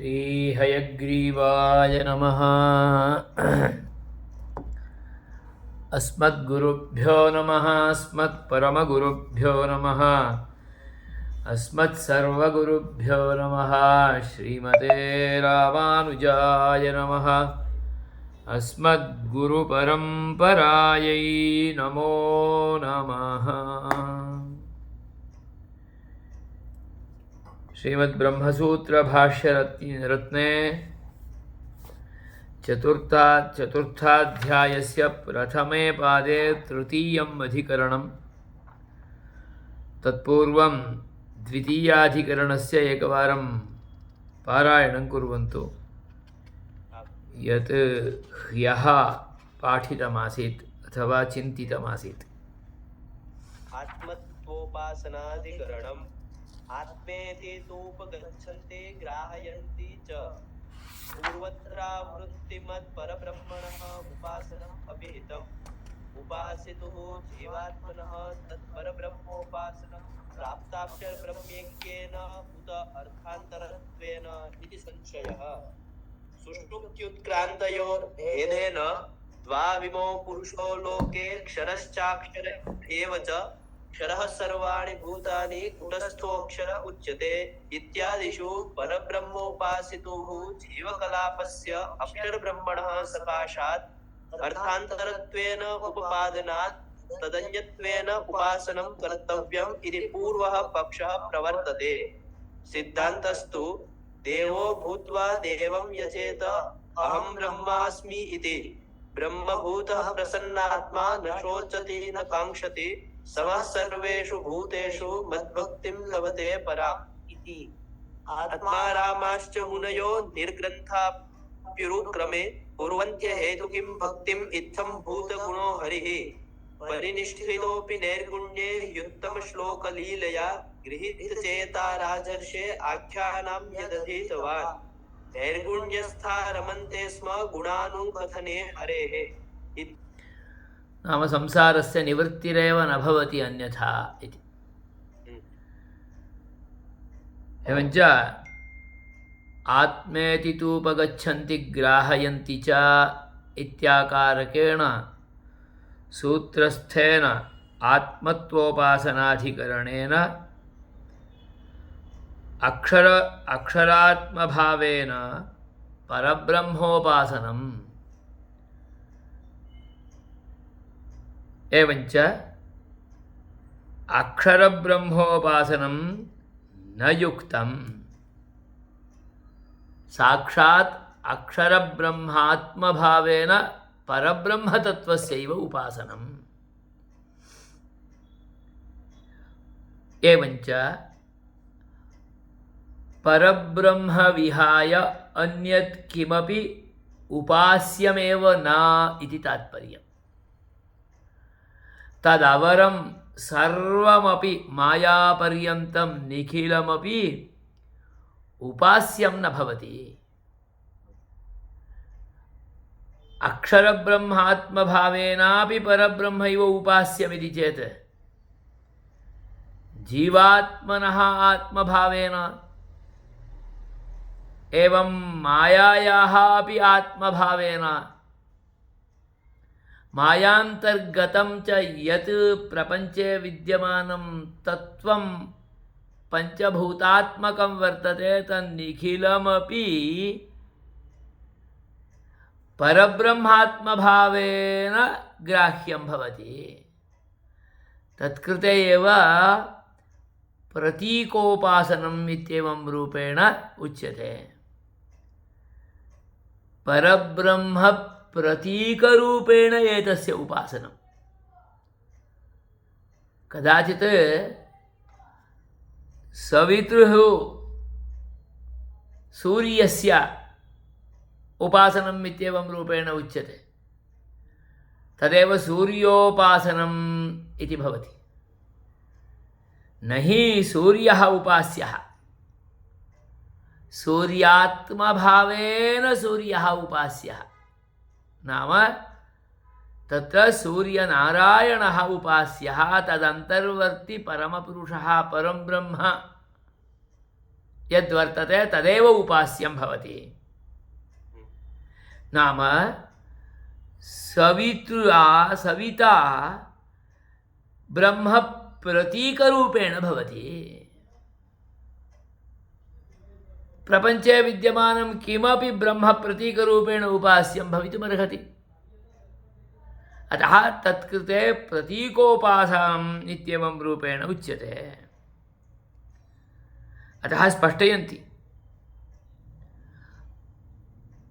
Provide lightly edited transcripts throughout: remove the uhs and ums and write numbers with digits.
श्रीहयग्रीवाय नमः। अस्मद्गुरुभ्यो नमः। अस्मत्परमगुरुभ्यो नमः। अस्मत्सर्वगुरुभ्यो नमः। श्रीमते रामानुजाय नमः। अस्मद्गुरुपरम्परायै नमो नमः। श्रीमद्ब्रह्मसूत्रभाष्यरत्ने चतुर्थाध्यायस्य प्रथमे पादे तृतीयम् अधिकरणं, तत्पूर्वं द्वितीयाधिकरणस्य एकवारं पारायणं कुर्वन्तु, यत् ह्यः पाठितमासीत् अथवा चिन्तितमासीत्। आत्मत्वोपासनाधिकरणम्। आत्मेति तोपगच्छन्ति ग्राहयन्ति च पूर्वत्रावृत्तिमत्परब्रह्मणः उपासनम् अभिहितम्। उपासितुः जीवात्मनः तत्परब्रह्मोपासनं प्राप्ताक्षरब्रह्मैक्येन उत अर्थान्तरत्वेन इति संशयः। सुष्ठुत्युत्क्रान्तयोर्भेदेन द्वाविमो पुरुषो लोके क्षरश्चाक्षर एव च क्षरः सर्वाणि भूतानि कुटस्थोऽक्षर उच्यते इत्यादिषु परब्रह्मोपासितुः जीवकलापस्य अक्षरब्रह्मणः सकाशात् अर्थान्तरत्वेन उपपादनात् तदन्यत्वेन उपासनं कर्तव्यम् इति पूर्वः पक्षः प्रवर्तते। सिद्धान्तस्तु देवो भूत्वा देवं यजेत अहं ब्रह्मास्मि इति। ब्रह्मभूतः प्रसन्नात्मा न शोचति न काङ्क्षति समः सर्वेषु भूतेषु मद्भक्तिं लभते पराम् इति। आत्मारामाश्च मुनयो निर्ग्रन्थाप्युरुक्रमे कुर्वन्त्यहेतुकीं भक्तिम् इत्थं भूतगुणो हरिः। परिनिष्ठितोऽपि नैर्गुण्ये युक्तमश्लोकलीलया गृहीतचेता राजर्षे आख्यानां यदधीतवान्। नैर्गुण्यस्था रमन्ते स्म गुणानुकथने हरेः। नाम संसारस्य निवृत्तिरेव न भवति अन्यथा इति। एवञ्च आत्मेति तूपगच्छन्ति ग्राहयन्ति च इत्याकारकेण सूत्रस्थेन आत्मत्वोपासनाधिकरणेन अक्षरात्मभावेन परब्रह्मोपासनम् एवञ्च अक्षरब्रह्मोपासनं न युक्तम्। साक्षात् अक्षरब्रह्मात्मभावेन परब्रह्मतत्त्वस्यैव उपासनम्। एवञ्च परब्रह्म विहाय अन्यत् किमपि उपास्यमेव न इति तात्पर्यम्। तदवरं सर्वमपि मायापर्यन्तं निखिलमपि उपास्यं न भवति। अक्षरब्रह्मात्मभावेनापि परब्रह्मैव उपास्यमिति चेत् जीवात्मनः आत्मभावेन एवं मायायाः अपि आत्मभावेन मायान्तर्गतं च यत् प्रपञ्चे विद्यमानं तत्त्वं पञ्चभूतात्मकं वर्तते, तन्निखिलमपि परब्रह्मात्मभावेन ग्राह्यं भवति। तत्कृते एव प्रतीकोपासनम् इत्येवं रूपेण उच्यते। परब्रह्म प्रतीकरूपेण एतस्य उपासनं। कदाचित् सवितुः सूर्यस्य उपासनम् इत्येवं रूपेण उच्यते। तदेव सूर्योपासनम् इति भवति। न हि सूर्यः उपास्यः, सूर्यात्मभावेन सूर्यः उपास्यः। नाम तत्र सूर्यनारायणः उपास्यः, तदन्तर्वर्ती परमपुरुषः परं ब्रह्म यद्वर्तते तदेव उपास्यं भवति। नाम सविता ब्रह्म प्रतीकरूपेण भवति। प्रपञ्चे विद्यमानं किमपि ब्रह्म प्रतीकरूपेण उपास्यं भवितुमर्हति। अतः तत्कृते प्रतीकोपासनम् इत्येवं रूपेण उच्यते। अतः स्पष्टयन्ति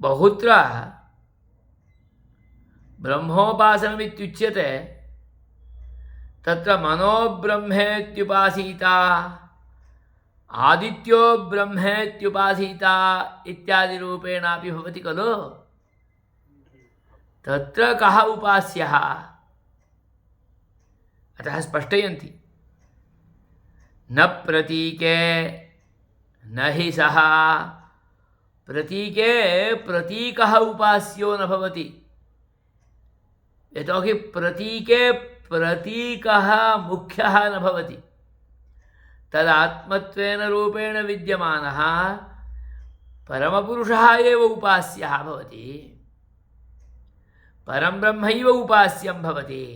बहुत्र ब्रह्मोपासनमित्युच्यते तत्र मनोब्रह्मेत्युपासीता आदित्यो ब्रह्मेत्युपासीता इत्यादिरूपेणापि भवति खलु। तत्र कः उपास्यः? अतः स्पष्टयन्ति न प्रतीके न हि सः। प्रतीके प्रतीकः उपास्यो न भवति। यतोहि प्रतीके प्रतीकः मुख्यः न भवति। तदात्मत्वेन रूपेण विद्यमानः परमपुरुषः एव उपास्यः भवति। परं ब्रह्मैव उपास्यं भवति।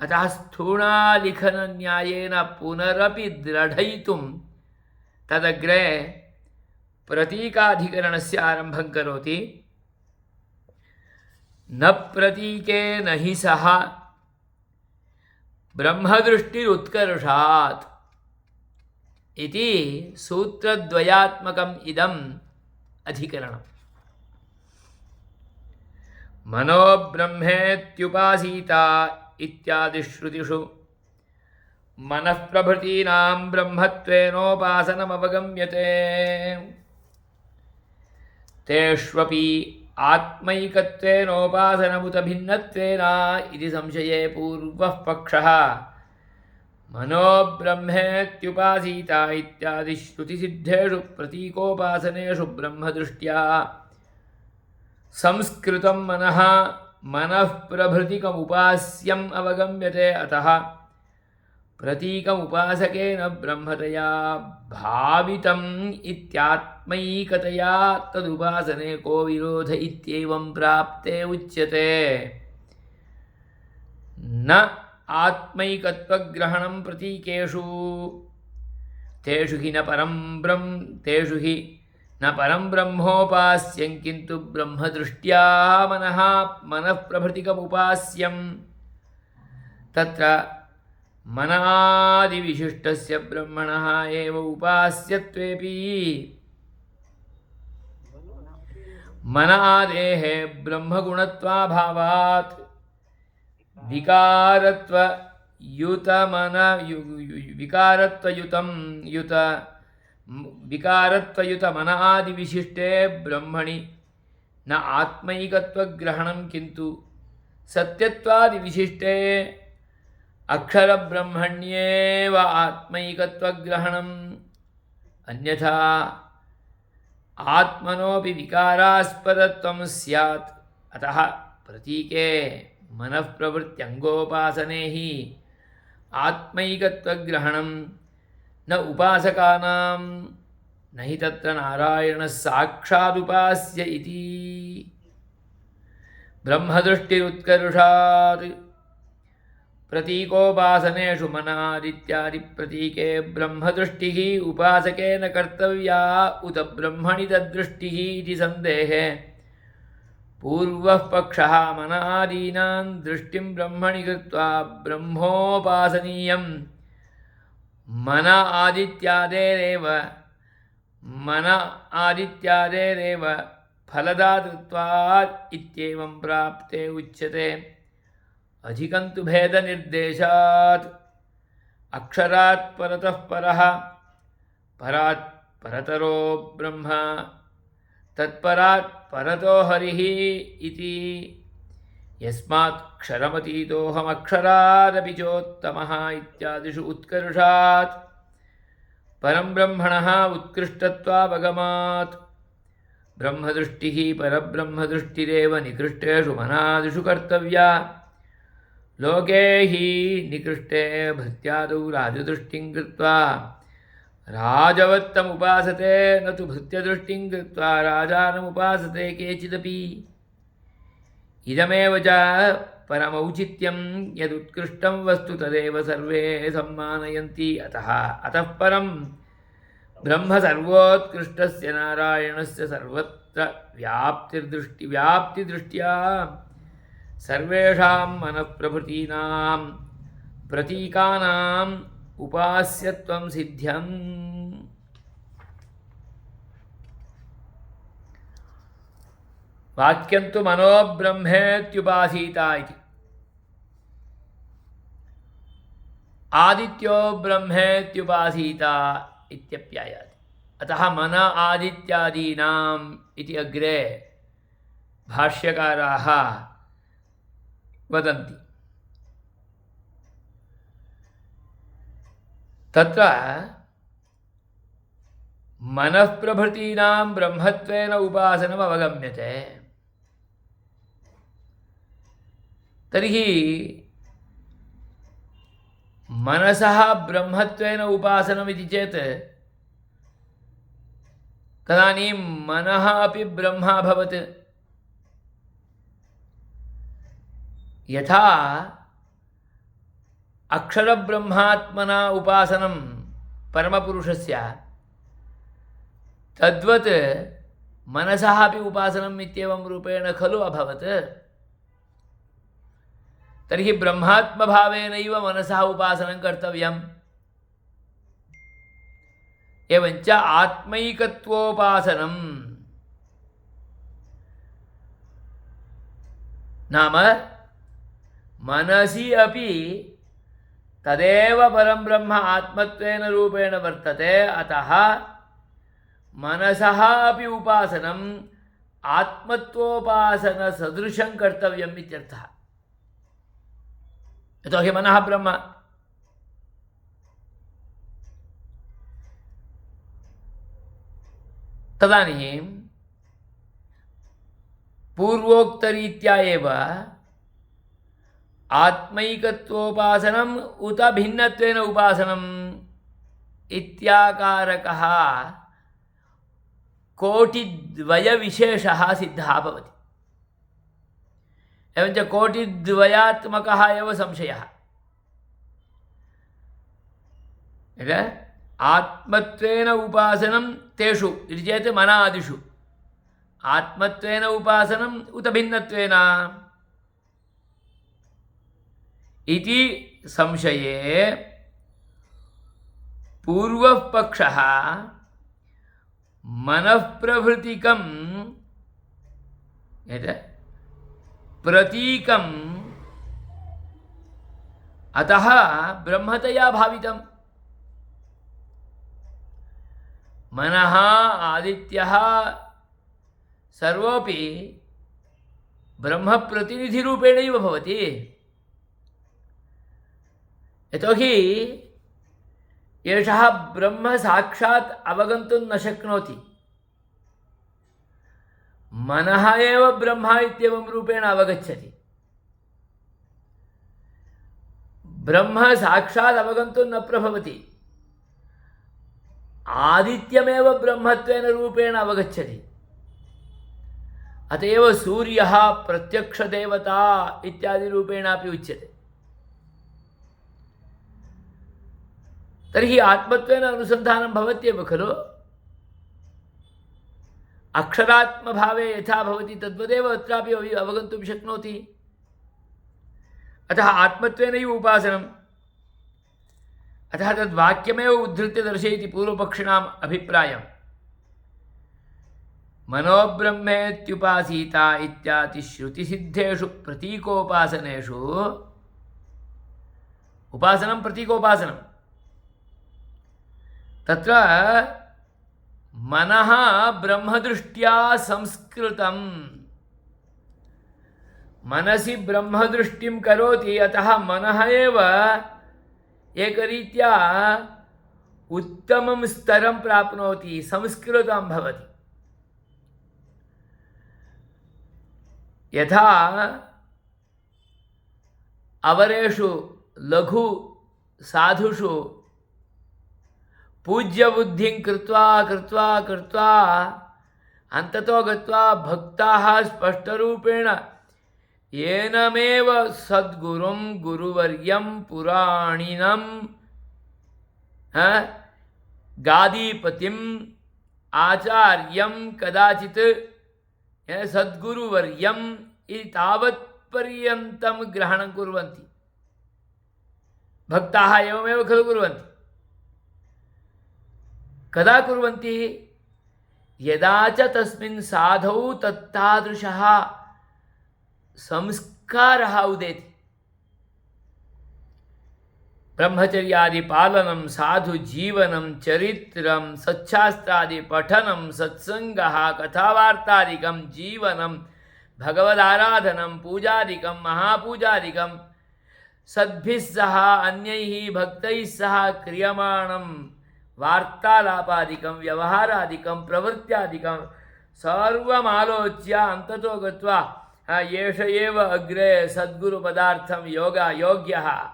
अतः स्थूणालिखनन्यायेन पुनरपि दृढयितुं तदग्रे प्रतीकाधिकरणस्य आरम्भं करोति। न प्रतीके न हि सः ब्रह्मदृष्टिरुत्कर्षात् इति सूत्रद्वयात्मकम् इदम् अधिकरणम्। मनोब्रह्मेत्युपासीता इत्यादिश्रुतिषु मनःप्रभृतीनां ब्रह्मत्वेनोपासनमवगम्यते। तेष्वपि आत्मैकत्वेनोपासनमुत भिन्नत्वेन इति संशये पूर्वः पक्षः मनोब्रह्मेत्युपासीता इत्यादिश्रुतिसिद्धेषु प्रतीकोपासनेषु ब्रह्मदृष्ट्या संस्कृतं मनः प्रभृतिकमुपास्यम् अवगम्यते। अतः प्रतीकमुपासकेन ब्रह्मतया भावितम् इत्यात्मैकतया तदुपासने को विरोध इत्येवं प्राप्ते उच्यते। न आत्मैकत्वग्रहणं प्रतीकेषु तेषु हि न परं ब्रह्मोपास्यं किन्तु ब्रह्मदृष्ट्या मनः प्रभृतिकमुपास्यं। तत्र मनादिविशिष्टस्य ब्रह्मणः एव उपास्यत्वेपि मनादेः ब्रह्मगुणत्वाभावात् विकारत्वयुत मनादिविशिष्टे ब्रह्मणि न आत्मैकत्वग्रहणं किन्तु सत्यत्वादिविशिष्टे अक्षरब्रह्मण्येव आत्मैकत्वग्रहणम्। अन्यथा आत्मनोपि विकारास्पदत्वं स्यात्। अतः प्रतीके मनःप्रवृत्त्यङ्गोपासने हि आत्मैकत्वग्रहणं न उपासकानां न हि तत्र नारायणः साक्षादुपास्य इति। ब्रह्मदृष्टिरुत्कर्षात् प्रतीकोपासनेषु मनादित्यादिप्रतीके ब्रह्मदृष्टिः उपासकेन कर्तव्या उत ब्रह्मणि तद्दृष्टिः इति संदेहे पूर्वः पक्षः मनादीनां दृष्टिं ब्रह्मणि कृत्वा ब्रह्मोपासनीयं मन आदित्यादेरेव फलदातृत्वात् इत्येवं प्राप्ते उच्यते। अधिकं तु भेदनिर्देशात् अक्षरात् परतः परः परात् परतरो ब्रह्म तत्परात् परतो हरिः इति। यस्मात् क्षरमतीतोऽहमक्षरादपि चोत्तमः इत्यादिषु उत्कर्षात् परं ब्रह्मणः उत्कृष्टत्वावगमात् ब्रह्मदृष्टिः परब्रह्मदृष्टिरेव निकृष्टेषु मनादिषु कर्तव्या। लोके हि निकृष्टे भृत्यादौ राजदृष्टिं कृत्वा राजवत्तमुपासते न तु भृत्यदृष्टिं कृत्वा राजानमुपासते केचिदपि इदमेव च परमौचित्यं यदुत्कृष्टं वस्तु तदेव सर्वे सम्मानयन्ति अतः परं ब्रह्म सर्वोत्कृष्टस्य नारायणस्य सर्वत्र व्याप्तिदृष्ट्या सर्वेषां मनःप्रभृतीनां प्रतीकानाम् उपास्यत्वं सिद्ध्यम्। वाक्यं तु मनो ब्रह्मेत्युपासीता इति। आदित्यो ब्रह्मेत्युपासीता इत्यप्यायाति। अतः मन आदित्यादीनाम् इति अग्रे भाष्यकाराः वदन्ति। तत्र मनःप्रभृतीनां ब्रह्मत्वेन उपासनम् अवगम्यते। तर्हि मनसः ब्रह्मत्वेन उपासनमिति चेत् तदानीं मनः अपि ब्रह्म अभवत्। यथा अक्षरब्रह्मात्मना उपासनं परमपुरुषस्य तद्वत् मनसः अपि उपासनम् इत्येवं रूपेण खलु अभवत्। तर्हि ब्रह्मात्मभावेनैव मनसः उपासनं कर्तव्यम्। एवञ्च आत्मैकत्वोपासनं नाम मनसि अपि तदेव परं ब्रह्म आत्मत्वेन रूपेण वर्तते। अतः मनसः अपि उपासनम् आत्मत्वोपासनसदृशं कर्तव्यम् इत्यर्थः। यतोहि मनः ब्रह्म। तदानीं पूर्वोक्तरीत्या एव आत्मैकत्वोपासनम् उत भिन्नत्वेन उपासनम् इत्याकारकः कोटिद्वयविशेषः सिद्धः भवति। एवञ्च कोटिद्वयात्मकः एव संशयः। आत्मत्वेन उपासनं तेषु इति चेत् मनादिषु आत्मत्वेन उपासनम् उत भिन्नत्वेन इति संशये पूर्वः पक्षः मनःप्रभृतिकं प्रतीकम् अतः ब्रह्मतया भावितम्। मनः आदित्यः सर्वोपि ब्रह्मप्रतिनिधिरूपेणैव भवति। यतोहि एषः ब्रह्म साक्षात् अवगन्तुं न शक्नोति। मनः एव ब्रह्म इत्येवं रूपेण अवगच्छति। ब्रह्म साक्षात् अवगन्तुं न प्रभवति। आदित्यमेव ब्रह्मत्वेन रूपेण अवगच्छति। अत एव सूर्यः प्रत्यक्षदेवता इत्यादि रूपेणापि उच्यते। तर्हि आत्मत्वेन अनुसन्धानं भवत्येव खलु। अक्षरात्मभावे यथा भवति तद्वदेव अत्रापि अवगन्तुं शक्नोति। अतः आत्मत्वेनैव उपासनम्। अतः तद्वाक्यमेव उद्धृत्य दर्शयति पूर्वपक्षिणाम् अभिप्रायम्। मनोब्रह्मेत्युपासीता इत्यादिश्रुतिसिद्धेषु प्रतीकोपासनेषु उपासनं प्रतीकोपासनं तत्र मनः ब्रह्मदृष्ट्या संस्कृतं। मनसि ब्रह्मदृष्टिं करोति। अतः मनः एव एकरीत्या उत्तमं स्तरं प्राप्नोति, संस्कृतं भवति। यथा अवरेषु लघु साधुषु पूज्यबुद्धिं कृत्वा कृत्वा कृत्वा अन्ततो गत्वा भक्ताः स्पष्टरूपेण येनमेव सद्गुरुं गुरुवर्यं पुराणिनं गादीपतिम् आचार्यं कदाचित् सद्गुरुवर्यम् इति तावत्पर्यन्तं ग्रहणं कुर्वन्ति। भक्ताः एवमेव खलु कुर्वन्ति। कदा कुर्वन्ति? यदा च तस्मिन् साधौ तत्तादृशः संस्कारः उदेति। ब्रह्मचर्यादि पालनं, साधु जीवनं, चरित्रं, सच्छास्त्रादि पठनं, सत्संगः, कथावार्तादिकं जीवनं, भगवदाराधनं, पूजादिकं, महापूजादिकं, सद्भिः सह अन्यैः भक्तैः सह क्रियमाणं वार्तालापादिकं, व्यवहारादिकं, प्रवृत्त्यादिकं सर्वमालोच्य अन्ततो गत्वा एष एव अग्रे सद्गुरुपदार्थं योग्यः,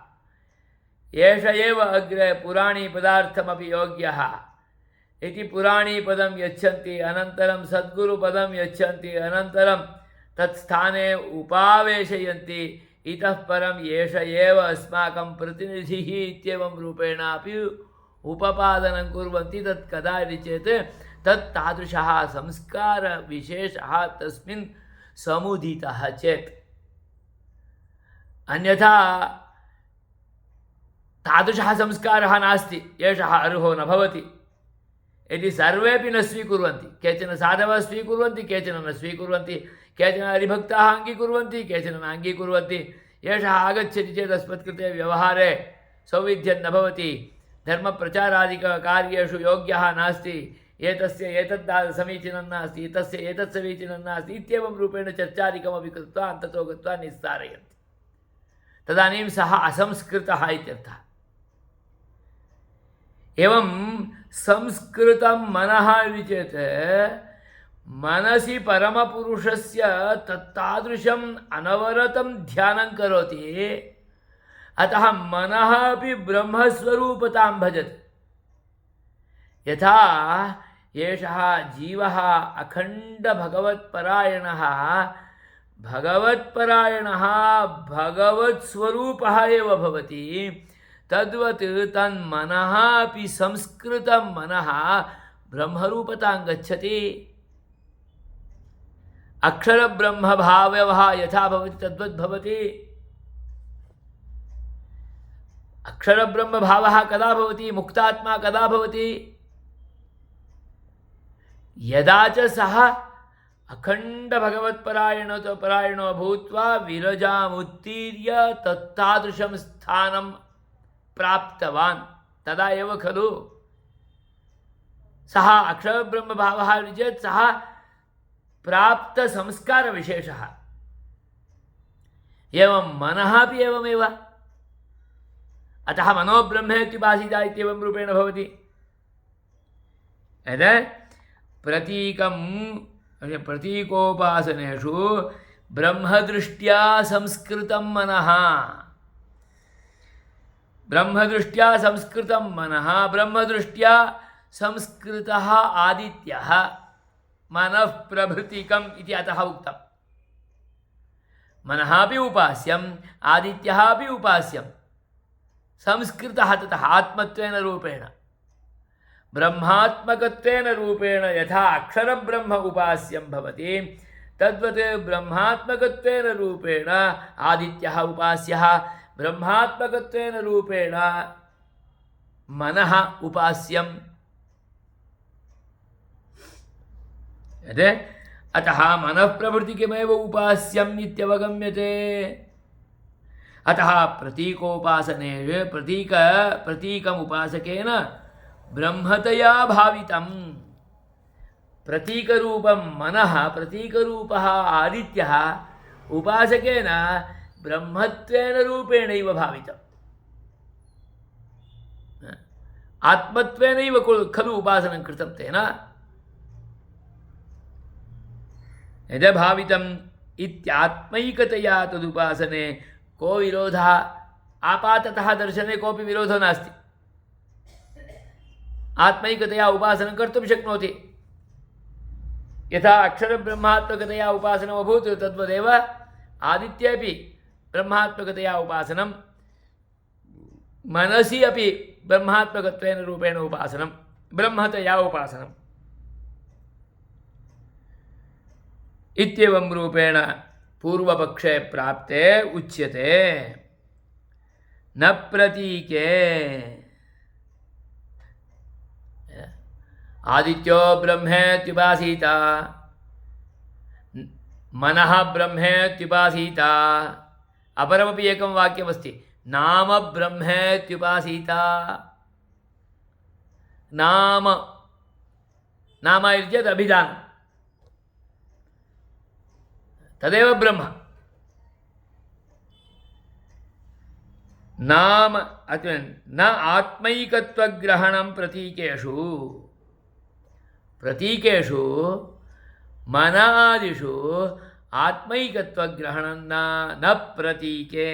एष एव अग्रे पुराणीपदार्थमपि योग्यः इति पुराणीपदं यच्छन्ति, अनन्तरं सद्गुरुपदं यच्छन्ति, अनन्तरं तत्स्थाने उपावेशयन्ति। इतः परम् एष एव अस्माकं प्रतिनिधिः इत्येवं रूपेण अपि उपपादनं कुर्वन्ति। तत् कदा इति चेत् तत् तादृशः संस्कारविशेषः तस्मिन् समुदितः चेत्। अन्यथा तादृशः संस्कारः नास्ति, एषः अर्हो न भवति यदि सर्वेपि न स्वीकुर्वन्ति। केचन साधवः स्वीकुर्वन्ति, केचन न स्वीकुर्वन्ति, केचन हरिभक्ताः अङ्गीकुर्वन्ति, केचन न अङ्गीकुर्वन्ति। एषः आगच्छति चेत् अस्मत्कृते व्यवहारे सौविध्यं न भवति, धर्मप्रचारादिककार्येषु योग्यः नास्ति, एतस्य एतद् समीचीनं नास्ति, एतस्य एतत् समीचीनं नास्ति इत्येवं रूपेण चर्चादिकमपि कृत्वा अन्ततो गत्वा निस्सारयन्ति। तदानीं सः असंस्कृतः इत्यर्थः। एवं संस्कृतं मनः इति चेत् मनसि परमपुरुषस्य तत्तादृशम् अनवरतं ध्यानं करोति। अतः मनः अपि ब्रह्मस्वरूपतां भजति। यथा एषः जीवः अखण्डभगवत्परायणः भगवत्स्वरूपः एव भवति, तद्वत् तन्मनः अपि संस्कृतं मनः ब्रह्मरूपतां गच्छति। अक्षरब्रह्मभावः यथा भवति तद्वत् भवति। अक्षरब्रह्मभावः कदा भवति? मुक्तात्मा कदा भवति? यदा च सः अखण्डभगवत्परायणो भूत्वा विरजामुत्तीर्य तत्तादृशं स्थानं प्राप्तवान्, तदा एव खलु सः अक्षरब्रह्मभावः इति चेत् सः प्राप्तसंस्कारविशेषः। एवं मनः अपि एवमेव। अतः मनोब्रह्मेत्युपासिता इत्येवं रूपेण भवति। प्रतीकोपासनेषु ब्रह्मदृष्ट्या संस्कृतं मनः, ब्रह्मदृष्ट्या संस्कृतं मनः, ब्रह्मदृष्ट्या संस्कृतः आदित्यः मनः प्रभृतिकम् इति अतः उक्तम्। मनः अपि उपास्यम्, आदित्यः अपि उपास्यम्, संस्कृतः ततः आत्मत्वेन रूपेण। ब्रह्मात्मकत्वेन रूपेण यथा अक्षरब्रह्म उपास्यं भवति, तद्वत् ब्रह्मात्मकत्वेन रूपेण आदित्यः उपास्यः, ब्रह्मात्मकत्वेन रूपेण मनः उपास्यम्। अतः मनः प्रभृतिकमेव उपास्यम् इत्यवगम्यते। अतः प्रतीकोपासनेषु प्रतीकमुपासकेन ब्रह्मतया भावितं। प्रतीकरूपं मनः, प्रतीकरूपः आदित्यः उपासकेन ब्रह्मत्वेन रूपेणैव भावितम्। आत्मत्वेनैव खलु उपासनं कृतं तेन। यद्भावितम् इत्यात्मैकतया तदुपासने को विरोधः? आपाततः दर्शने कोऽपि विरोधो नास्ति। आत्मैकतया उपासनं कर्तुं शक्नोति। यथा अक्षरब्रह्मात्मकतया उपासनमभूत् तद्वदेव आदित्येपि ब्रह्मात्मकतया उपासनं, मनसि अपि ब्रह्मात्मकत्वेन रूपेण उपासनं, ब्रह्मतया उपासनम् इत्येवं रूपेण पूर्वपक्षे प्राप्ते उच्यते। न प्रतीके आदित्यो ब्रह्मेत्युपासीत, मनः ब्रह्मेत्युपासीत। अपरमपि एकं वाक्यमस्ति, नाम ब्रह्मेत्युपासीत। नाम नाम इति चेत् अभिधानं, तदेव ब्रह्म। नाम न आत्मैकत्वग्रहणं प्रतीकेषु, प्रतीकेषु मनादिषु आत्मैकत्वग्रहणं न प्रतीके।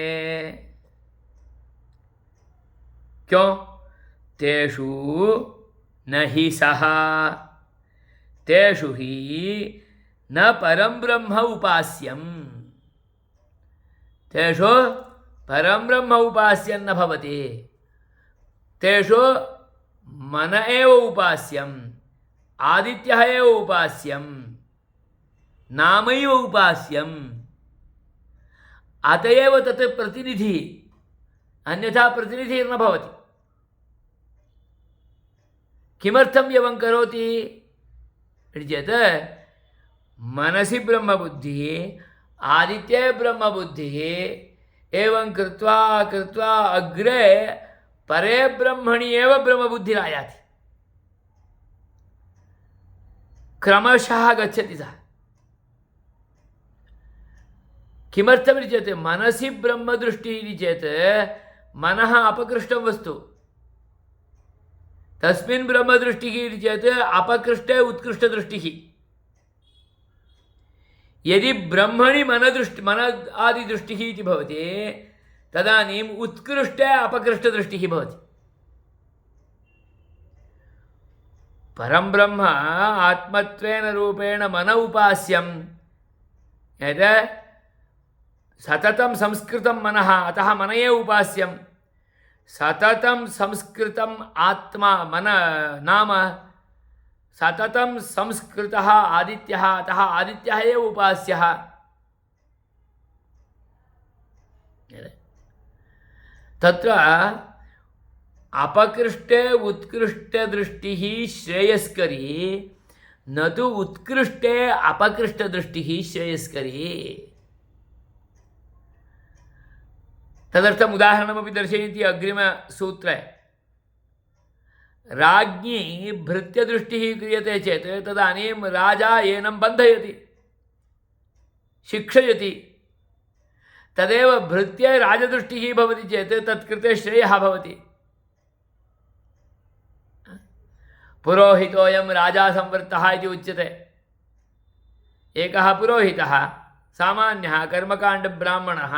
क्यों? तेषु न हि सः, तेषु हि न परं ब्रह्म उपास्यं, तेषु परं ब्रह्म उपास्यं न भवति। तेषु मन एव उपास्यं, आदित्यः एव उपास्यं, नामैव उपास्यं। अत एव तत् प्रतिनिधिः, अन्यथा प्रतिनिधिर्न भवति। किमर्थं एवं करोति इति चेत् मनसि ब्रह्मबुद्धिः, आदित्ये ब्रह्मबुद्धिः, एवं कृत्वा कृत्वा अग्रे परे ब्रह्मणि एव ब्रह्मबुद्धिरायाति, क्रमशः गच्छति सः। किमर्थमिति चेत् मनसि ब्रह्मदृष्टिः इति चेत् मनः अपकृष्टं वस्तु, तस्मिन् ब्रह्मदृष्टिः इति चेत् अपकृष्टे उत्कृष्टदृष्टिः। यदि ब्रह्मणि मन आदिदृष्टिः इति भवति तदानीम् उत्कृष्टे अपकृष्टदृष्टिः भवति। परं ब्रह्म आत्मत्वेन रूपेण मन उपास्यं, यद् सततं संस्कृतं मनः, अतः मन एव उपास्यं। सततं संस्कृतम् आत्मा मन नाम सततं संस्कृतः आदित्यः, अतः आदित्यः एव उपास्यः। तत्र अपकृष्टे उत्कृष्टदृष्टिः श्रेयस्करी, न तु उत्कृष्टे अपकृष्टदृष्टिः श्रेयस्करी। तदर्थम् उदाहरणमपि दर्शयन्ति अग्रिमसूत्रे। राज्ञी भृत्यदृष्टिः क्रियते चेत् तदानीं राजा एनं बन्धयति, शिक्षयति। तदेव भृत्ये राजदृष्टिः भवति चेत् तत्कृते श्रेयः भवति। पुरोहितोऽयं राजा संवृत्तः इति उच्यते। एकः पुरोहितः सामान्यः कर्मकाण्डब्राह्मणः,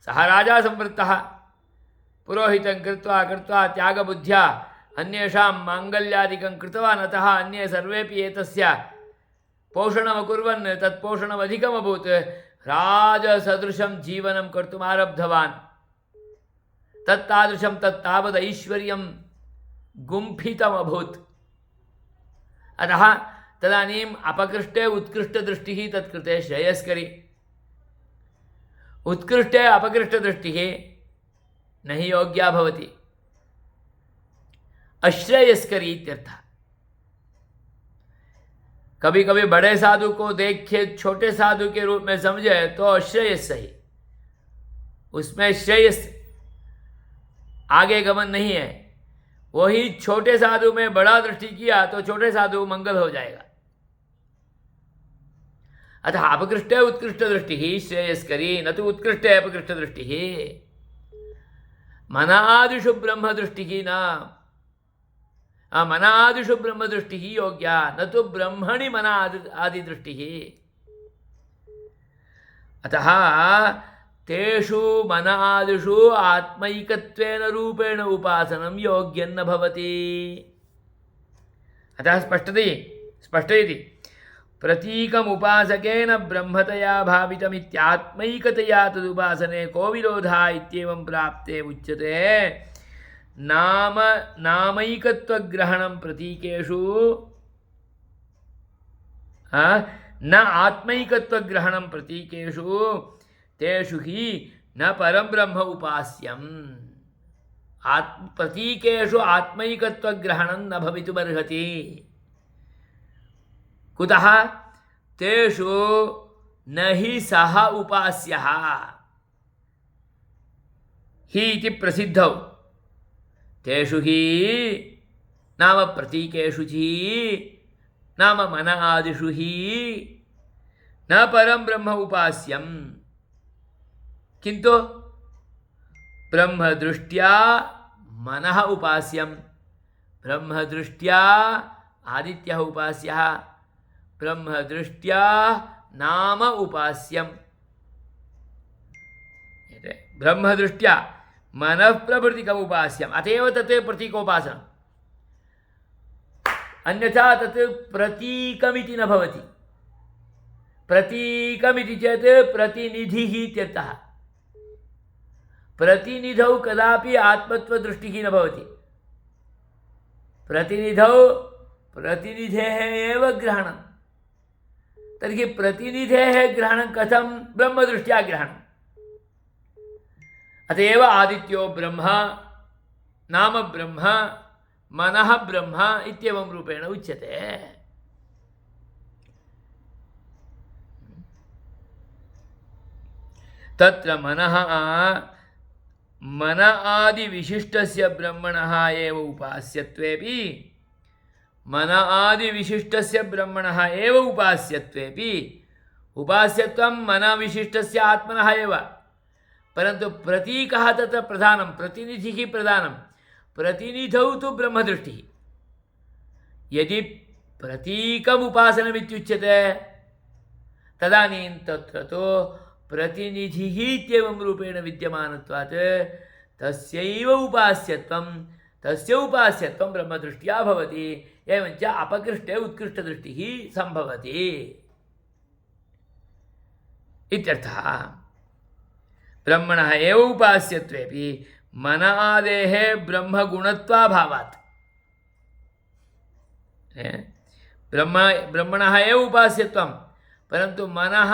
सः राजा संवृत्तः। पुरोहितं कृत्वा कृत्वा त्यागबुद्ध्या अन्येषां माङ्गल्यादिकं कृतवान्, अतः अन्ये सर्वेपि एतस्य पोषणमकुर्वन् तत्पोषणमधिकमभूत्, राजसदृशं जीवनं कर्तुम् आरब्धवान्। तत्तादृशं तत्तावद् ऐश्वर्यं गुम्फितमभूत्। अतः तदानीम् अपकृष्टे उत्कृष्टदृष्टिः तत्कृते श्रेयस्करी। उत्कृष्टे अपकृष्टदृष्टिः न हि योग्या भवति, अश्रेयस्करी इत्यर्थः। कभी कभी बड़े साधु को देख के छोटे साधु के रूप में समझे तो अश्रेयस सही, उसमें श्रेयस आगे गमन नहीं है। वही छोटे साधु में बड़ा दृष्टि किया तो छोटे साधु मंगल हो जाएगा। अतः अपकृष्टे उत्कृष्ट दृष्टि श्रेयस्करी, न तो उत्कृष्टे अपकृष्ट दृष्टि। मनादिषु ब्रह्म दृष्टि न, मनादिषु ब्रह्म दृष्टि योग्या, न तो ब्रह्मणि मन आदि दृष्टि। अतः तेषु मनादिषु आत्मैकत्वेन रूपेण उपासनं योग्यं न भवति। अतः स्पष्टयति प्रतीकमुपासकेन ब्रह्मतया भावितमित्यात्मैकतया तदुपासने को विरोधः इत्येवं प्राप्ते उच्यते। नामैकत्वग्रहणं प्रतीकेषु न आत्मैकत्वग्रहणं प्रतीकेषु तेषु हि न परं ब्रह्म उपास्यम्। प्रतीकेषु आत्मैकत्वग्रहणं न भवितुमर्हति। कुतः? तेषु न हि सः उपास्यः। हि इति प्रसिद्धौ। तेषु हि नाम प्रतीकेषु हि नाम मन आदिषु हि न परं ब्रह्म उपास्यम्, किन्तु ब्रह्मदृष्ट्या मनः उपास्यं, ब्रह्मदृष्ट्या आदित्यः उपास्यः, ब्रह्मदृष्ट्या नाम उपास्यं। ब्रह्मदृष्ट्या मनः प्रभृतिकम् उपास्यम्, अतएव तत् प्रतीकोपासनम्। अन्यथा तत् प्रतीकमिति न भवति। प्रतीकमिति चेत् प्रतिनिधिः इत्यर्थः। प्रतिनिधौ कदापि आत्मत्वदृष्टिः न भवति। प्रतिनिधौ प्रतिनिधेः एव ग्रहणं। तर्हि प्रतिनिधेः ग्रहणं कथं? ब्रह्मदृष्ट्या ग्रहणम्। अतएव आदित्यो ब्रह्म, नाम ब्रह्म, मनः ब्रह्म इत्येवं रूपेण उच्यते। तत्र मन आदि विशिष्टस्य ब्रह्मणः एव उपास्यत्वेपि, मन आदि विशिष्टस्य ब्रह्मणः एव उपास्यत्वेपि, उपास्यत्वं मन विशिष्टस्य आत्मनः एव, परन्तु प्रतीकः तत्र प्रधानं, प्रतिनिधिः प्रधानं। प्रतिनिधौ तु ब्रह्मदृष्टिः। यदि प्रतीकमुपासनमित्युच्यते तदानीं तत्र तु प्रतिनिधिः इत्येवं रूपेण विद्यमानत्वात् तस्य उपास्यत्वं ब्रह्मदृष्ट्या भवति। एवञ्च अपकृष्टे उत्कृष्टदृष्टिः सम्भवति इत्यर्थः। ब्रह्मणः एव उपास्यत्वेपि मन आदेः ब्रह्मगुणत्वाभावात्। ब्रह्मणः एव उपास्यत्वं, परन्तु मनः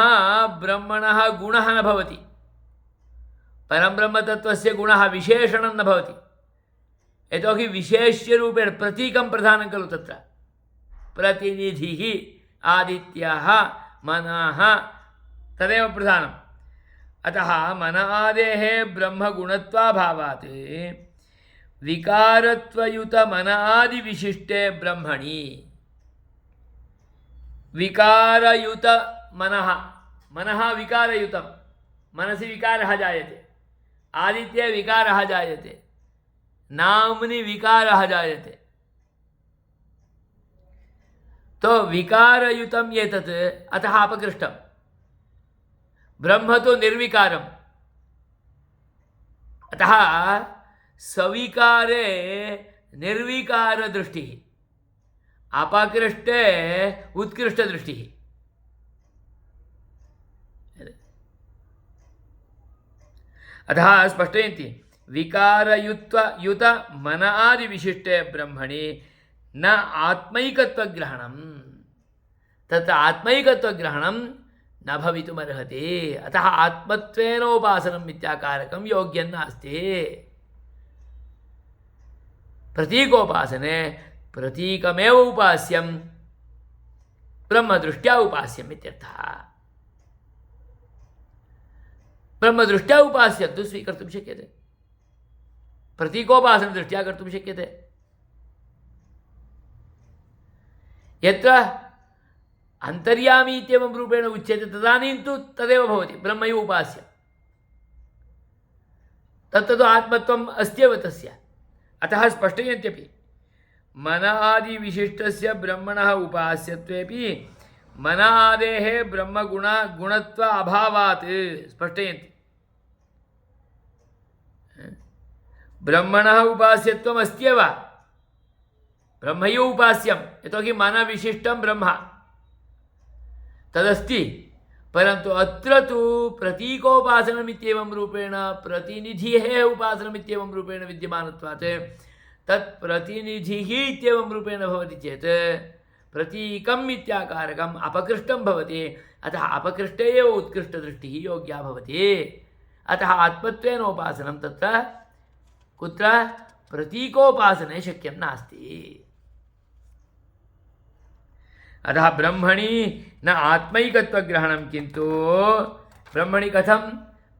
ब्रह्मणः गुणः न भवति। परब्रह्मतत्त्वस्य गुणः विशेषणं न भवति। यतोहि विशेष्यरूपेण प्रतीकं प्रधानं खलु तत्र। प्रतिनिधिः आदित्यः मनः तदेव प्रधानम्। अतः मन आदेः ब्रह्मगुणत्वाभावात् विकारत्वयुत मन आदिविशिष्टे ब्रह्मणि, विकारयुत मनः, मनः विकारयुतं, मनसि विकारः जायते, आदित्ये विकारः जायते, नाम्नि विकारः जायते। तो विकारयुतं एतत्, अतः अपकृष्टम्। ब्रह्म तो निर्विकारम्, अतः सविकारे निर्विकारदृष्टिः, अपकृष्टे उत्कृष्टदृष्टिः। अतः स्पष्टयन्ति विकारयुत मन आदिविशिष्टे ब्रह्मणि न आत्मैकत्वग्रहणं। तत्र आत्मैकत्वग्रहणं न भवितुमर्हति। अतः आत्मत्वेन उपासनं मिथ्याकारकं योग्यं नास्ति। प्रतीकोपासने प्रतीकमेव उपास्यं, ब्रह्मदृष्ट्या उपास्यम् इत्यर्थः। ब्रह्मदृष्ट्या उपास्यं तु स्वीकर्तुं शक्यते, प्रतीकोपासनदृष्ट्या कर्तुं शक्यते। यत्र अंतर्यामी इत्येवं रूपेण उच्यते तदानीं तु तदेव भवति, ब्रह्मैव उपास्यं। तत्तु आत्मत्वम् अस्त्येव तस्य। अतः स्पष्टयन्त्यपि मन आदि विशिष्टस्य ब्रह्मणः उपास्यत्वेपि मन आदेः ब्रह्मगुणत्व अभावात् स्पष्टयन्ति। ब्रह्मणः उपास्यत्वम् अस्त्येव, ब्रह्मैव उपास्यं यतोहि मनविशिष्टं ब्रह्म तदस्ति परन्तु अत्र तु प्रतीकोपासनमित्येवं रूपेण प्रतिनिधेः उपासनमित्येवं रूपेण विद्यमानत्वात् तत् प्रतिनिधिः इत्येवं रूपेण भवति चेत् प्रतीकम् इत्याकारकम् अपकृष्टं भवति अतः अपकृष्टे एव उत्कृष्टदृष्टिः योग्या भवति अतः आत्मत्वेन उपासनं तत्र कुत्र प्रतीकोपासने शक्यं नास्ति अतः ब्रह्मणि न आत्मैकत्वग्रहणं किन्तु ब्रह्मणि कथं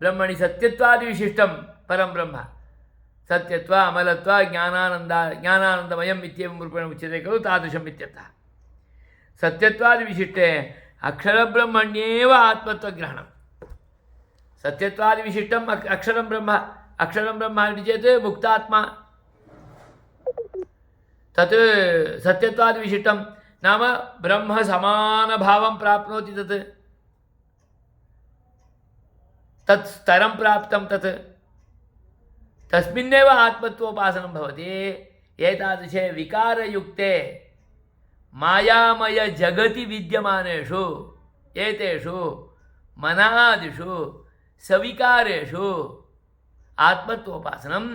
ब्रह्मणि सत्यत्वादिविशिष्टं परं ब्रह्म सत्यत्व अमलत्व ज्ञानानन्दमयम् इत्येवं रूपेण उच्यते खलु तादृशम् इत्यर्थः सत्यत्वादिविशिष्टे अक्षरब्रह्मण्येव आत्मत्वग्रहणं सत्यत्वादिविशिष्टम् अक्षरं ब्रह्म इति चेत् मुक्तात्मा तत् सत्यत्वादिविशिष्टं नाम ब्रह्म समानभावं प्राप्नोति तत् स्तरं प्राप्तं तत् तस्मिन्नेव आत्मत्वोपासनं भवति एतादृशे विकारयुक्ते मायामय जगति विद्यमानेषु एतेषु मनादिषु सविकारेषु आत्मत्वोपासनं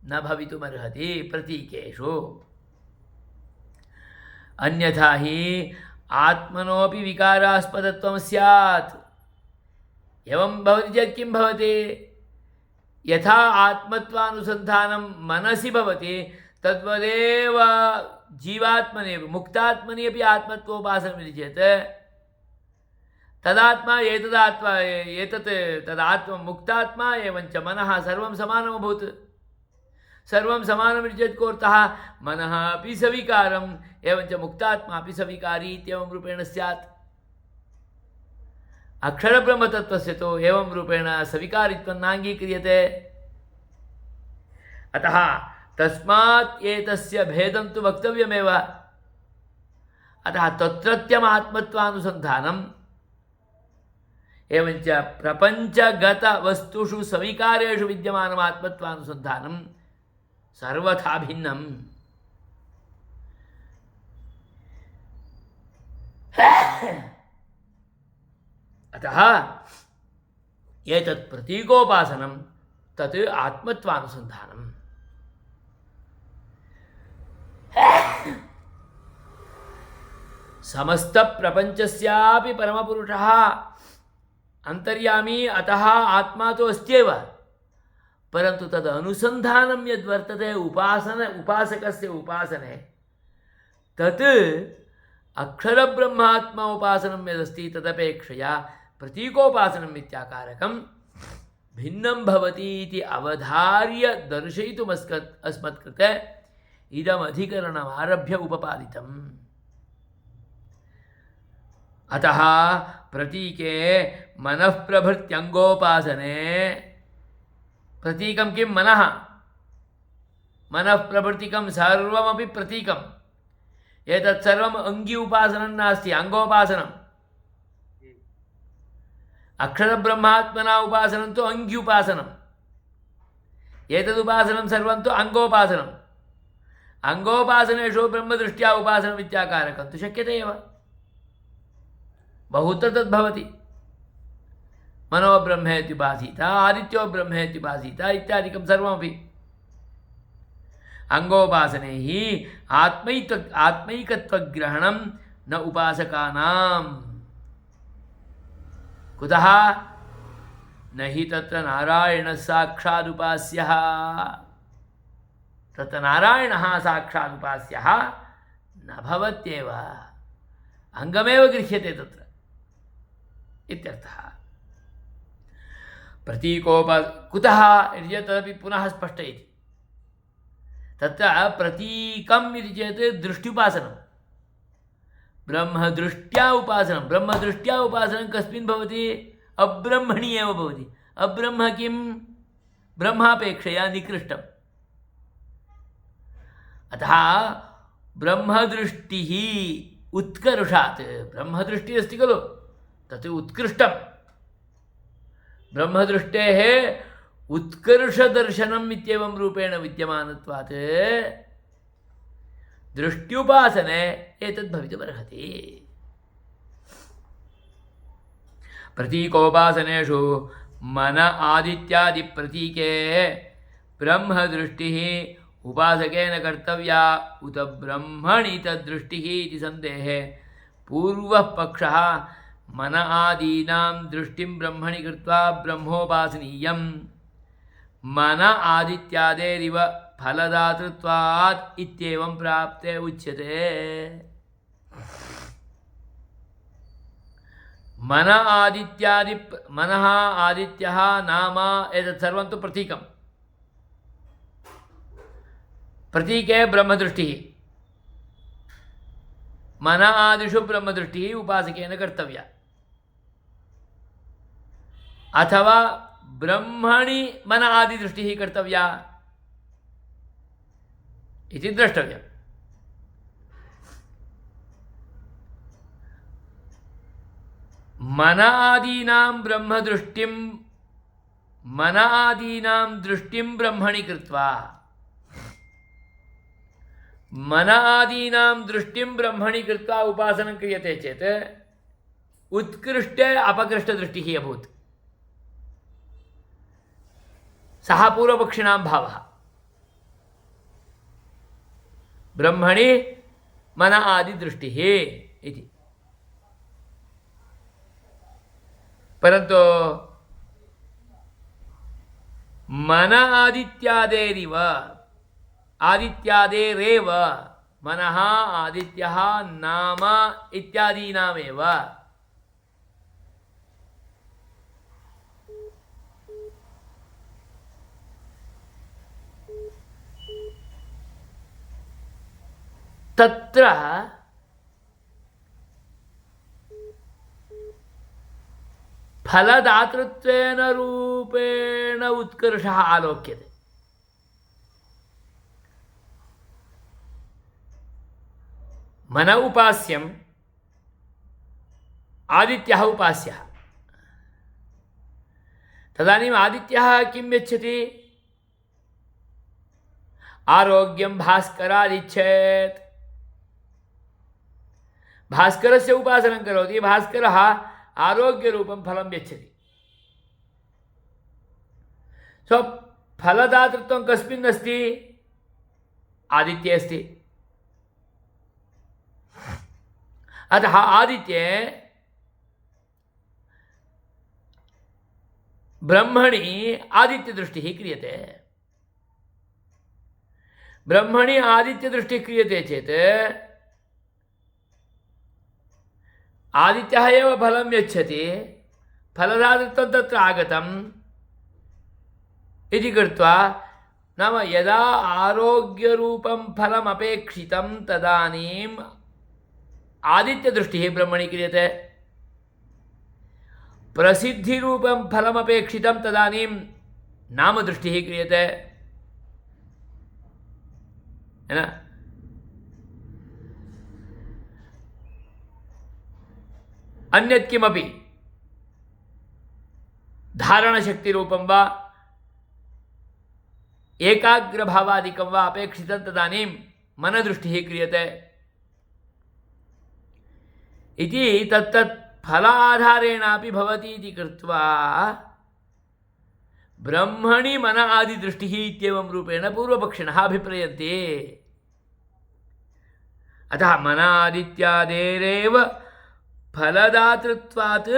न भवितुमर्हति प्रतीकेषु अन्यथा हि आत्मनोपि विकारास्पदत्वं स्यात् एवं भवति चेत् किं भवति यथा आत्मत्वानुसन्धानं मनसि भवति तद्वदेव जीवात्मनि मुक्तात्मनि अपि आत्मत्वोपासनमिति चेत् तदात्मा एतदात्मा एतत् तदात्मा मुक्तात्मा एवञ्च मनः सर्वं समानमभूत् सर्वं समानमिति चेत् कोऽर्थः मनः अपि सविकारम् एवञ्च मुक्तात्मा अपि सविकारी इत्येवं रूपेण स्यात् अक्षरब्रह्मतत्त्वस्य तु एवं रूपेण सविकारित्वं नाङ्गीक्रियते अतः तस्मात् एतस्य भेदं तु वक्तव्यमेव अतः तत्रत्यम् आत्मत्वानुसन्धानम् एवञ्च प्रपञ्चगतवस्तुषु सविकारेषु विद्यमानम् आत्मत्वानुसन्धानं सर्वथा भिन्नम् अतः एतत् प्रतीकोपासनं तत् आत्मत्वानुसन्धानम् समस्तप्रपञ्चस्यापि परमपुरुषः अन्तर्यामी अतः आत्मा तो अस्त्येव परन्तु तद् अनुसन्धानं यद्वर्तते उपासकस्य उपासने तत् अक्षरब्रह्मात्मा उपासनं यदस्ति तदपेक्षया प्रतीकोपासनम् इत्याकारकं भिन्नं भवति इति अवधार्य दर्शयितुम् अस्मत्कृते इदमधिकरणमारभ्य उपपादितम् अतः प्रतीके मनःप्रभृत्यङ्गोपासने प्रतीकं किं मनः मनःप्रभृतिकं सर्वमपि प्रतीकम् एतत् सर्वम् अङ्गी उपासनं नास्ति अङ्गोपासनम् अक्षरब्रह्मात्मना उपासनं तु अङ्गी उपासनम् एतदुपासनं सर्वं तु अङ्गोपासनम् अङ्गोपासनेषु ब्रह्मदृष्ट्या उपासनमित्याकारकं तु शक्यते एव बहुत्र तद्भवति मनो ब्रह्मेत्युपासीत आदित्यो ब्रह्मेत्युपासीत इत्यादिकं सर्वमपि अंगोपासने ही आत्मैकत्वग्रहणं न उपासकानां कुतः न हि तत्र नारायणः साक्षादुपास्यः तत्र नारायणः साक्षादुपास्यः न भवत्येव अंगमेव गृह्यते तत्र इत्यर्थः प्रतीकोप कुतः इति चेत् तदपि पुनः स्पष्टयति तत्र प्रतीकम् इति चेत् दृष्ट्युपासनं ब्रह्मदृष्ट्या उपासनं कस्मिन् भवति अब्रह्मणि एव भवति अब्रह्म किं ब्रह्मापेक्षया निकृष्टम् अतः ब्रह्मदृष्टिः उत्कर्षात् ब्रह्मदृष्टिः अस्ति खलु तत् उत्कृष्टं ब्रह्मदृष्टेः उत्कर्षदर्शनम् इत्येवं रूपेण विद्यमानत्वात् दृष्ट्युपासने एतद् भवितुमर्हति। प्रतीकोपासनेषु मन आदित्यादि प्रतीके ब्रह्मदृष्टिः उपासकेन कर्तव्या उत ब्रह्मणि तद्दृष्टिः इति संदेहे पूर्वः पक्षः मन आदीनां दृष्टिं ब्रह्मणि कृत्वा ब्रह्मोपासनीयं मन आदित्यादेरिव फलदातृत्वात् इत्येवं प्राप्ते उच्यते। मनः आदित्यः नाम एतत् सर्वं तु प्रतीकं। प्रतीके ब्रह्मदृष्टिः, मन आदिषु ब्रह्मदृष्टिः उपासकेन कर्तव्या, अथवा ब्रह्मणि मन आदिदृष्टिः कर्तव्या इति द्रष्टव्यम्। मन आदीनां दृष्टिं ब्रह्मणि कृत्वा, मन आदीनां दृष्टिं ब्रह्मणि कृत्वा उपासनं क्रियते चेत् उत्कृष्टे अपकृष्टदृष्टिः अभूत्। सः पूर्वपक्षिणां भावः। ब्रह्मणि मन आदिदृष्टिः इति। परन्तु मन आदित्यादेरेव मनः आदित्यः नाम इत्यादीनामेव तत्र फलदातृत्वेन रूपेण उत्कर्षः आलोक्यते। मन उपास्यम्, आदित्यः उपास्यः। तदानीम् आदित्यः किं यच्छति? आरोग्यं भास्करादिच्छेत्। भास्करस्य उपासनं करोति, भास्करः आरोग्यरूपं फलं यच्छति। सो फलदातृत्वं कस्मिन् अस्ति? आदित्ये अस्ति। अतः आदित्ये ब्रह्मणि आदित्यदृष्टिः क्रियते। ब्रह्मणि आदित्यदृष्टिः क्रियते चेत् आदित्यः एव फलं यच्छति, फलदातृत्वं तत्र आगतम् इति कृत्वा, नाम यदा आरोग्यरूपं फलम् अपेक्षितं तदानीम् आदित्यदृष्टिः ब्रह्मणि क्रियते। प्रसिद्धिरूपं फलमपेक्षितं तदानीं नामदृष्टिः क्रियते, है ना? अन्यत् किमपि धारणशक्तिरूपं वा एकाग्रभावादिकं वा अपेक्षितं तदानीं मनदृष्टिः क्रियते इति तत्तत् फलाधारेणापि भवति इति कृत्वा ब्रह्मणि मन आदिदृष्टिः इत्येवं रूपेण पूर्वपक्षिणः अभिप्रयन्ति। अतः मन आदित्यादेरेव फलदातृत्वात्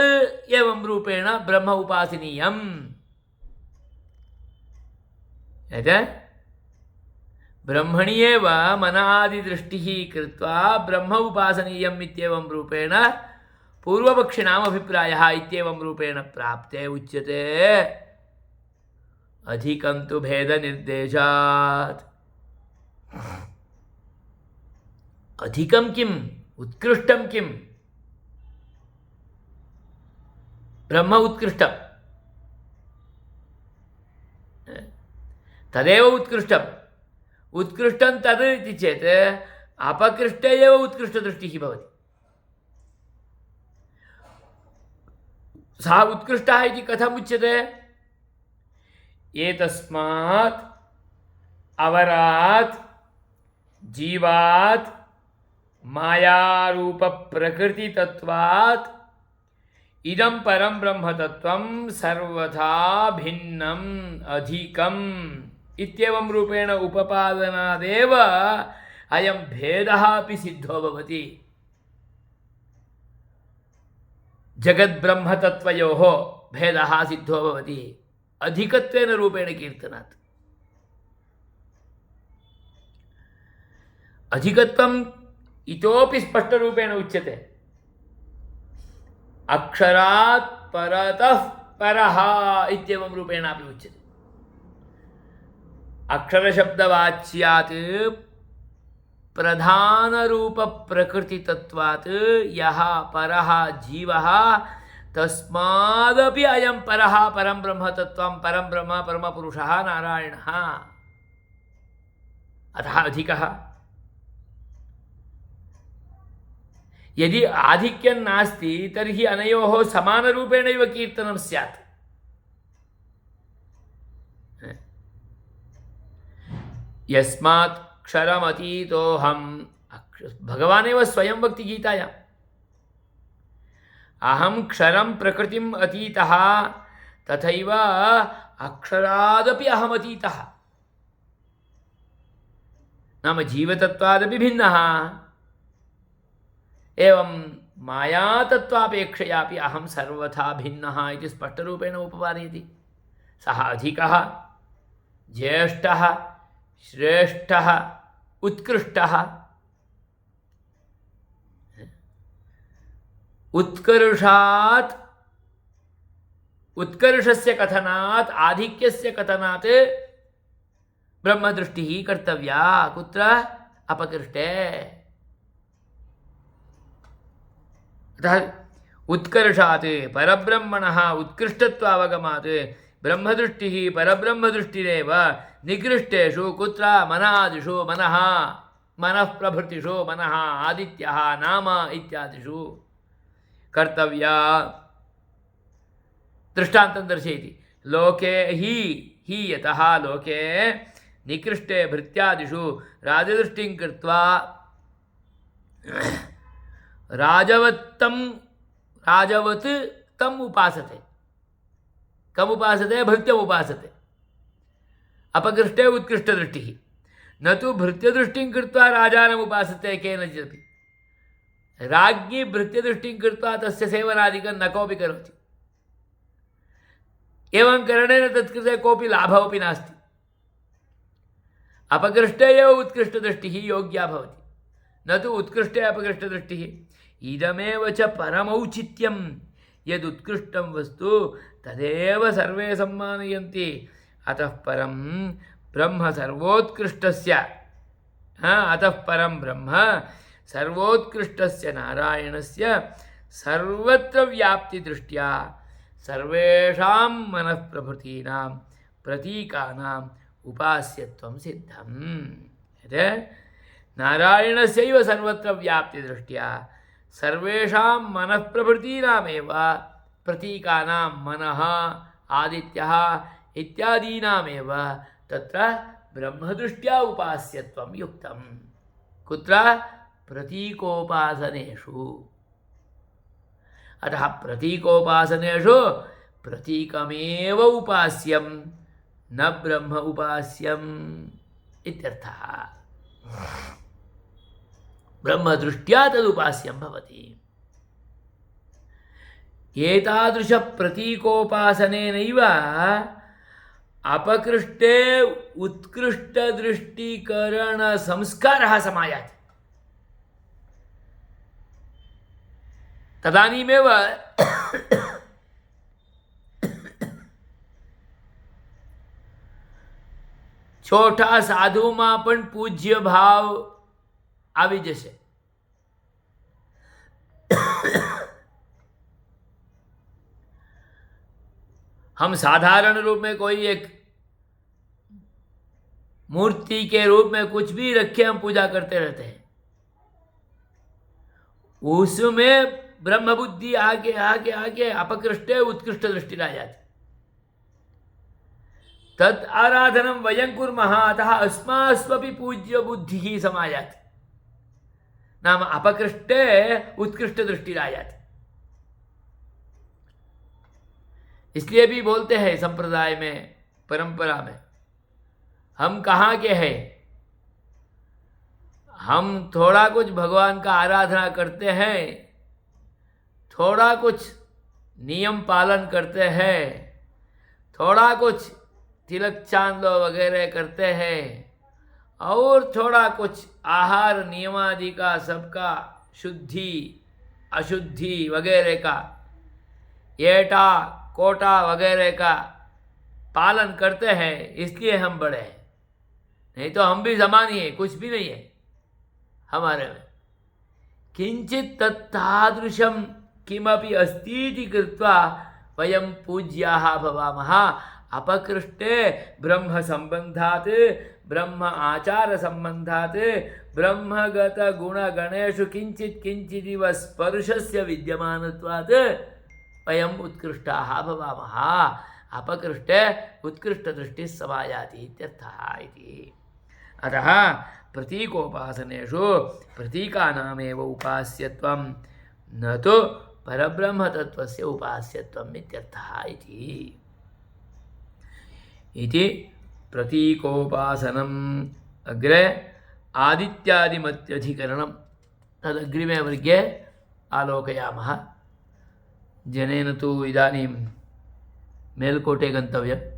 एवं रूपेण ब्रह्म उपासनीयम्। ब्रह्मणि एव मन आदिदृष्टिः कृत्वा ब्रह्म उपासनीयम् इत्येवं रूपेण पूर्वपक्षिणाम् अभिप्रायः इत्येवं रूपेण प्राप्ते उच्यते। अधिकं तु भेदनिर्देशात्। अधिकं किम्? उत्कृष्टं किम्? ब्रह्म उत्कृष्टम्, तदेव उत्कृष्टम्। उत्कृष्टं तद् इति चेत् अपकृष्टे एव उत्कृष्टदृष्टिः भवति। सः उत्कृष्टः इति कथम् उच्यते? एतस्मात् अवरात् जीवात् मायारूप प्रकृति तत्वात् इदं परं ब्रह्म तत्वं सर्वथा भिन्नम् अधिकम् इत्येवं रूपेण उपपादनादेव अयं भेदः अपि सिद्धो भवति। जगद्ब्रह्मतत्त्वयोः भेदः सिद्धो भवति अधिकत्वेन रूपेण कीर्तनात्। अधिकत्वम् इतोपि स्पष्टरूपेण उच्यते। अक्षरात् परतः परः इत्येवं रूपेणापि उच्यते। अक्षरशब्दवाच्यात् प्रधानरूपप्रकृतितत्वात् यः परः जीवः तस्मादपि अयं परः परं ब्रह्मतत्त्वं परं ब्रह्म परमपुरुषः नारायणः। अतः अधिकः। यदि आधिक्यं नास्ति तर्हि अनयोः समानरूपेणैव कीर्तनं स्यात्। यस्मात् क्षरमतीतोऽहं, भगवान् एव स्वयं वक्ति गीतायाम्, अहं क्षरं प्रकृतिम् अतीतः तथैव अक्षरादपि अहमतीतः। नाम जीवतत्त्वादपि भिन्नः, एवं मायातत्त्वापेक्षयापि अहं सर्वथा भिन्नः इति स्पष्टरूपेण उपपादयति। सः अधिकः, ज्येष्ठः, श्रेष्ठः, उत्कृष्टः। उत्कर्षात्, उत्कर्षस्य कथनात् आधिक्यस्य कथनात् ब्रह्मदृष्टिः कर्तव्या। कुत्र? अपकृष्टे। अतः उत्कर्षात् परब्रह्मणः उत्कृष्टत्वावगमात् ब्रह्मदृष्टिः परब्रह्मदृष्टिरेव निकृष्टेषु कुत्र? मनादिषु, मनः, मनः प्रभृतिषु, मनः, आदित्यः, नाम इत्यादिषु कर्तव्या। दृष्टान्तं दर्शयति। लोके हि यतः लोके निकृष्टे भृत्यादिषु राजदृष्टिं कृत्वा राजवत् तम् उपासते। कम् उपासते? भृत्यम् उपासते। अपकृष्टे उत्कृष्टदृष्टिः। न तु भृत्यदृष्टिं कृत्वा राजानम् उपासते केनचिदपि। राज्ञी भृत्यदृष्टिं कृत्वा तस्य सेवनादिकं न कोऽपि करोति। एवं करणेन तत्कृते कोऽपि लाभोऽपि नास्ति। अपकृष्टे एव उत्कृष्टदृष्टिः योग्या भवति, न तु उत्कृष्टे अपकृष्टदृष्टिः। इदमेव च परमौचित्यं। यदुत्कृष्टं वस्तु तदेव सर्वे सम्मानयन्ति। अतः परं ब्रह्म सर्वोत्कृष्टस्य, अतः परं ब्रह्म सर्वोत्कृष्टस्य नारायणस्य सर्वत्र व्याप्तिदृष्ट्या सर्वेषां मनःप्रभृतीनां प्रतीकानाम् उपास्यत्वं सिद्धम्। नारायणस्यैव सर्वत्र व्याप्तिदृष्ट्या सर्वेषां मनःप्रभृतीनामेव प्रतीकानां, मनः, आदित्यः इत्यादीनामेव तत्र ब्रह्मदृष्ट्या उपास्यत्वं युक्तम्। कुत्र? प्रतीकोपासनेषु। अतः प्रतीकोपासनेषु प्रतीकमेव उपास्यं, न ब्रह्म उपास्यम् इत्यर्थः। ब्रह्मदृष्ट्या तदुपास्यं भवति। एतादृशप्रतीकोपासनेनैव अपकृष्टे उत्कृष्टदृष्टिकरणसंस्कारः समायाति। तदानीमेव छोटा साधुમાં પણ પૂજ્ય ભાવ આવી જશે। हम साधारण रूप में कोई एक मूर्ति के रूप में कुछ भी रखे हम पूजा करते रहते हैं, उसमें ब्रह्म बुद्धि आगे आगे आगे अपकृष्टे उत्कृष्ट दृष्टि आ जाती। तत् आराधनं वयं कुर्मः, अतः अस्मास्वपि पूज्यबुद्धिः समायाति, नाम अपकृष्टे उत्कृष्टदृष्टिरायाति। इसलिए भी बोलते हैं संप्रदाय में, परंपरा में, हम कहाँ के हैं, हम थोड़ा कुछ भगवान का आराधना करते हैं, थोड़ा कुछ नियम पालन करते हैं, थोड़ा कुछ तिलक चांदो वगैरह करते हैं, और थोड़ा कुछ आहार नियमादि का सबका शुद्धि अशुद्धि वगैरह का एटा कोटा वगैरह का पालन करते हैं, इसलिए हम बड़े हैं। नहीं तो हम भी समान ही हैं, कुछ भी नहीं है हमारे में। किंचित तत्तादृशं किमपि अस्तीति कृत्वा वयं पूज्याः भवामः। अपकृष्टे ब्रह्म संबंधात्, ब्रह्म आचार संबंधात्, ब्रह्मगत गुण गणेषु किंचित किंचिदिव स्पर्शस्य विद्यमानत्वात् वयम् उत्कृष्टाः भवामः। अपकृष्टे उत्कृष्टदृष्टिः समायाति इत्यर्थः इति। अतः प्रतीकोपासनेषु प्रतीकानामेव उपास्यत्वं, न तो परब्रह्मतत्त्वस्य उपास्यत्वम् इत्यर्थः इति प्रतीकोपासनम् अग्रे आदित्यादिमत्यधिकरणं तदग्रिमे वर्गे आलोकयामः। जनेन तु इदानीं मेल्कोटे गन्तव्यम्।